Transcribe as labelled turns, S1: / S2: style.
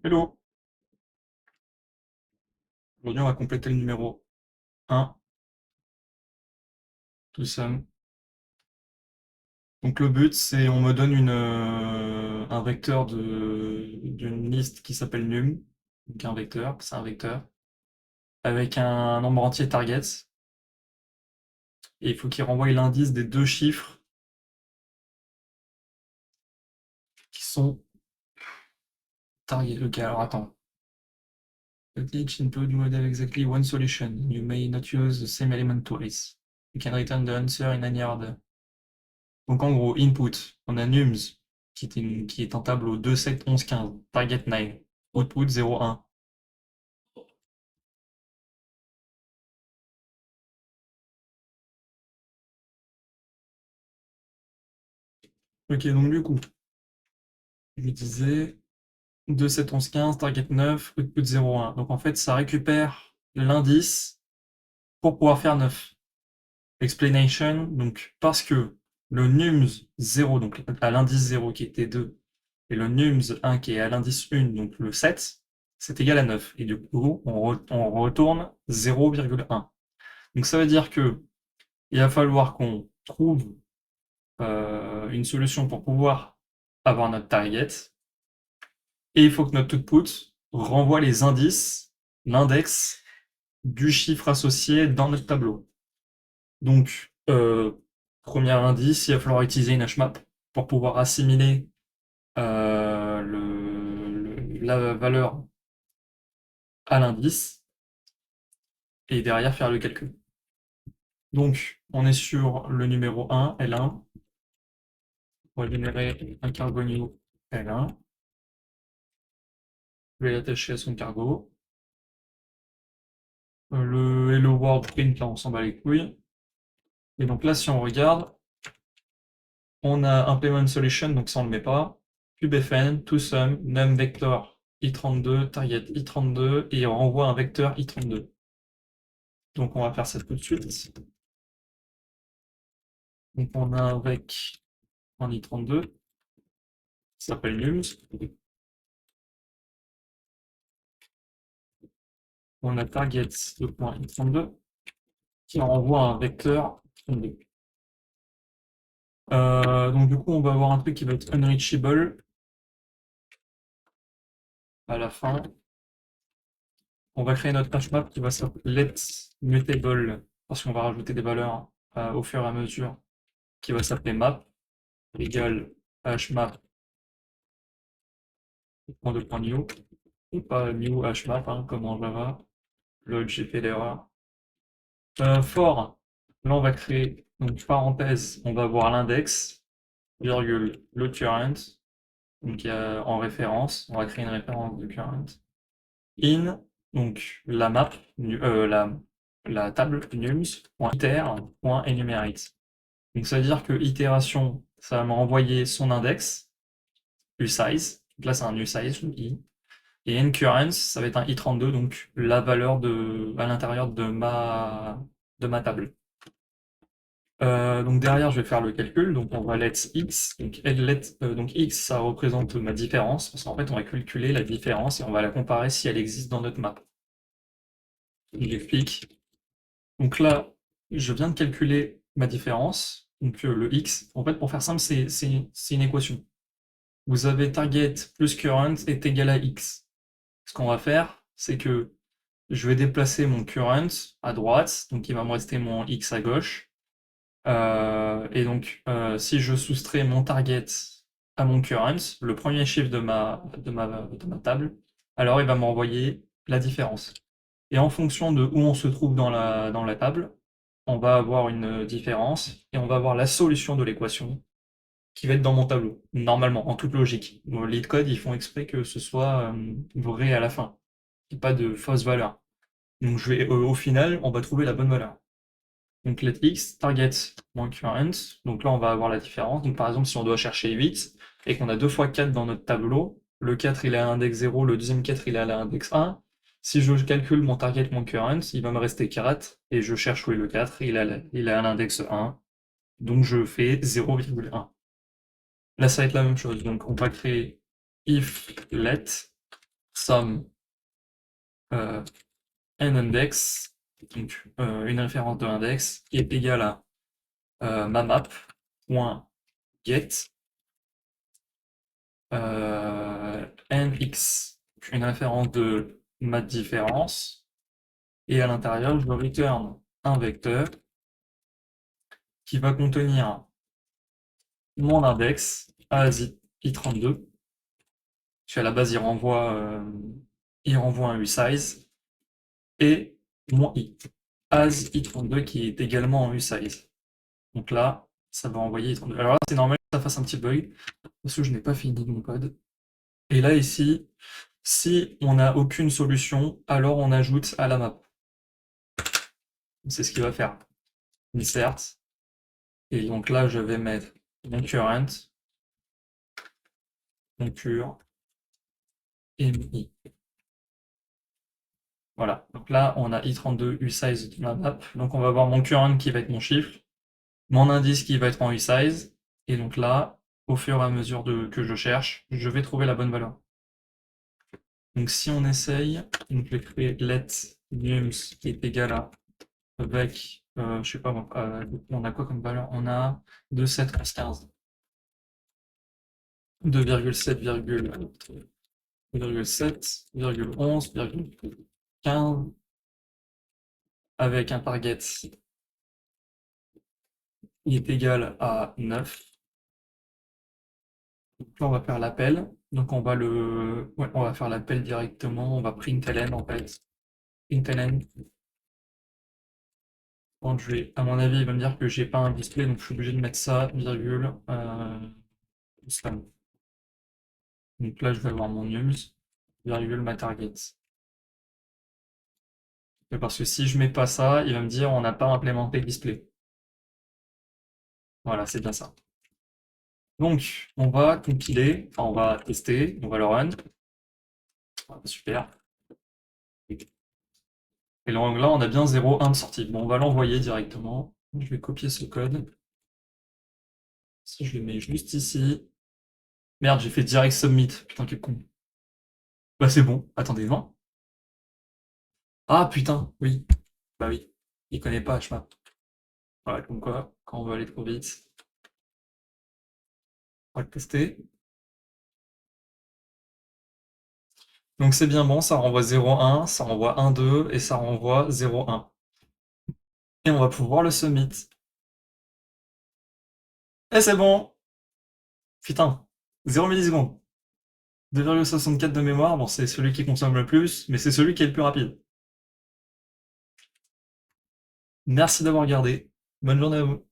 S1: Hello! Aujourd'hui, on va compléter le numéro 1, tout ça. Donc le but, c'est on me donne un vecteur d'une liste qui s'appelle num, donc un vecteur, c'est un vecteur, avec un nombre entier target, et il faut qu'il renvoie l'indice des deux chiffres qui sont target. Ok, alors attends. Let each input would have exactly one solution. You may not use the same element twice. You can return the answer in any order. Donc en gros, input, on a nums qui est en tableau 2, 7, 11, 15, target 9, output 0, 1. Ok, donc du coup, je disais 2, 7, 11, 15, target 9, output 0, 1. Donc en fait, ça récupère l'indice pour pouvoir faire 9. Explanation, donc parce que le nums 0, donc à l'indice 0 qui était 2, et le nums 1 qui est à l'indice 1, donc le 7, c'est égal à 9. Et du coup, on retourne 0,1. Donc ça veut dire que il va falloir qu'on trouve une solution pour pouvoir avoir notre target, et il faut que notre output renvoie les indices, l'index du chiffre associé dans notre tableau. Donc, premier indice, il va falloir utiliser une hmap pour pouvoir assimiler la valeur à l'indice, et derrière faire le calcul. Donc, on est sur le numéro 1, L1. On va générer un cargo new L1. Je vais l'attacher à son cargo. Le hello world print, là, on s'en bat les couilles. Et donc là, si on regarde, on a implement solution, donc ça on ne le met pas. Cubefn, toSum, num vector i32, target i32, et on renvoie un vecteur i32. Donc on va faire ça tout de suite. Donc on a un vec en i32, qui s'appelle nums. On a target de point i32, qui renvoie un vecteur i32. Donc du coup, on va avoir un truc qui va être unreachable à la fin. On va créer notre hmap qui va s'appeler letMutable, parce qu'on va rajouter des valeurs au fur et à mesure, qui va s'appeler map égale hmap.2.new, et pas new hmap comme en Java. Lol, j'ai fait l'erreur. For, là on va créer, donc parenthèse, on va avoir l'index, virgule, le current, donc en référence, on va créer une référence de current. In, donc la map, la table nums.iter.enumerate. Donc ça veut dire que itération, ça va me renvoyer son index, usize, donc là c'est un usize, i, et ncurrence, ça va être un i32, donc la valeur à l'intérieur de ma table. Donc derrière, je vais faire le calcul, donc on va let x, donc x, ça représente ma différence, parce qu'en fait, on va calculer la différence et on va la comparer si elle existe dans notre map. J'explique. Donc là, je viens de calculer ma différence, donc le x. En fait, pour faire simple, c'est une équation. Vous avez target plus current est égal à x. Ce qu'on va faire, c'est que je vais déplacer mon current à droite, donc il va me rester mon x à gauche. Et donc, si je soustrais mon target à mon current, le premier chiffre de ma table, alors il va m'envoyer la différence. Et en fonction de où on se trouve dans la table, on va avoir une différence et on va avoir la solution de l'équation qui va être dans mon tableau, normalement, en toute logique. Les codes, ils font exprès que ce soit vrai à la fin, qu'il n'y ait pas de fausse valeur. Donc au final, on va trouver la bonne valeur. Donc let x, target moins current, donc là on va avoir la différence. Donc par exemple, si on doit chercher 8 et qu'on a 2 fois 4 dans notre tableau, le 4 il est à l'index 0, le deuxième 4 il est à l'index 1. Si je calcule mon target moins current, il va me rester 4 et je cherche où est le 4, il est à l'index 1, donc je fais 0,1. Là ça va être la même chose, donc on va créer if let somme n index, donc une référence de l'index, qui est égale à mamap.get nx, une référence de ma différence, et à l'intérieur, je return un vecteur qui va contenir mon index as i32, puis à la base, il renvoie un usize, et mon i, as i32 qui est également en usize. Donc là, ça va envoyer i32. Alors là, c'est normal que ça fasse un petit bug, parce que je n'ai pas fini mon code. Et là, ici, si on n'a aucune solution, alors on ajoute à la map. C'est ce qu'il va faire. Insert. Et donc là, je vais mettre mon current, concur, mi. Voilà. Donc là, on a i32 usize de ma map. Donc on va avoir mon current qui va être mon chiffre, mon indice qui va être en usize. Et donc là, au fur et à mesure que je cherche, je vais trouver la bonne valeur. Donc si on essaye, donc je vais créer let nums qui est égal à avec, je sais pas, on a quoi comme valeur? On a 2,7, 11, 15. 2,7, 11, 15, avec un target qui est égal à 9. Donc là, on va faire l'appel. Donc on va on va faire l'appel directement. On va println en fait. Println. Quand à mon avis, il va me dire que j'ai pas un display, donc je suis obligé de mettre ça, virgule, slam. Donc là, je vais avoir mon nums, virgule, ma target. Parce que si je mets pas ça, il va me dire on n'a pas implémenté le display. Voilà, c'est bien ça. Donc, on va compiler, enfin, on va tester, on va le run. Super. Et donc là, on a bien 0,1 de sortie. Bon, on va l'envoyer directement. Je vais copier ce code. Si je le mets juste ici. Merde, j'ai fait direct submit. Putain, quel con. Bah, c'est bon. Attendez, non? Ah, putain, oui. Bah oui. Il connaît pas HMAP. Voilà, comme quoi, quand on veut aller trop vite, on va le tester. Donc c'est bien bon, ça renvoie 0,1, ça renvoie 1,2 et ça renvoie 0,1. Et on va pouvoir le submit. Et c'est bon! Putain, 0 millisecondes. 2,64 de mémoire, bon c'est celui qui consomme le plus, mais c'est celui qui est le plus rapide. Merci d'avoir regardé. Bonne journée à vous.